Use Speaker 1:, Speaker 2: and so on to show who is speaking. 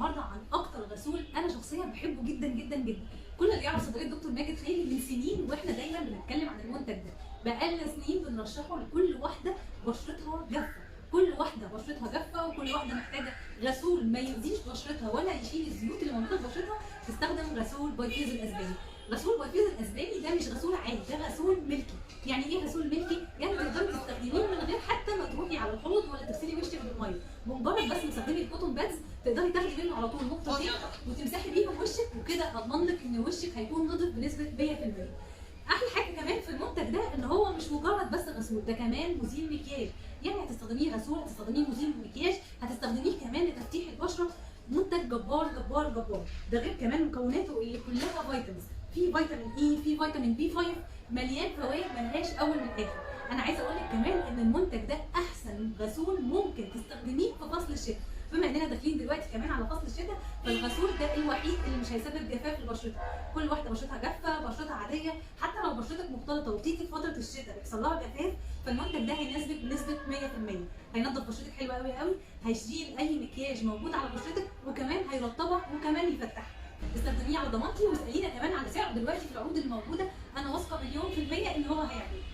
Speaker 1: النهارده عن اكتر غسول انا شخصيا بحبه جدا جدا جدا. كل اللي يعرف صيدليه دكتور ماجد خيري من سنين واحنا دايما بنتكلم عن المنتج ده، بقالنا سنين بنرشحه لكل واحده بشرتها جافه، كل واحده بشرتها جافه وكل واحده محتاجه غسول ما يؤذيش بشرتها ولا يشيل الزيوت اللي موجوده في بشرتها تستخدم غسول بايفيز الاسباني. غسول بايفيز الاسباني ده مش غسول عادي، ده غسول ملكي. يعني ايه غسول ملكي؟ يعني تقدري تستخدميه من غير حتى ما تروحي على الحوض ولا تغسلي وشك بالميه، بمجرد بس تستخدمي الكوتون بادز تقدري تاخدي منه على طول نقطتين وتمسحي بيهم وشك، وكده اضمن لك ان وشك هيكون نضف بنسبه 100%. احلى حاجه كمان في المنتج ده ان هو مش مجرد بس غسول، ده كمان مزيل مكياج. يعني هتستخدميه غسول، هتستخدميه مزيل مكياج، هتستخدميه كمان لتفتيح البشره. منتج جبار جبار جبار. ده غير كمان مكوناته اللي كلها فيتامينز، في فيتامين اي، في فيتامين بي 5، مليان فوائد ملهاش اول من اخر. انا عايزه اقول لك كمان ان المنتج ده احسن غسول ممكن تستخدميه في فصل الشتاء. بما اننا داخلين دلوقتي كمان على فصل الشتاء، فالغسول ده الوحيد اللي مش هيسبب جفاف لبشرتك. كل واحده بشرتها جافه، بشرتها عاديه، حتى لو بشرتك مختلطه وتيجي في فتره الشتاء بيحصل لها جفاف، فالمنتج ده هيناسبك بنسبه 100%. هينضف بشرتك حلوه قوي قوي، هيشيل اي مكياج موجود على بشرتك، وكمان هيرطبها وكمان يفتحها. استخدميه على ضمانتي، واسالينا كمان على سعره دلوقتي في العروض الموجوده. انا واثقه مليون في الميه ان هو هيعجبك.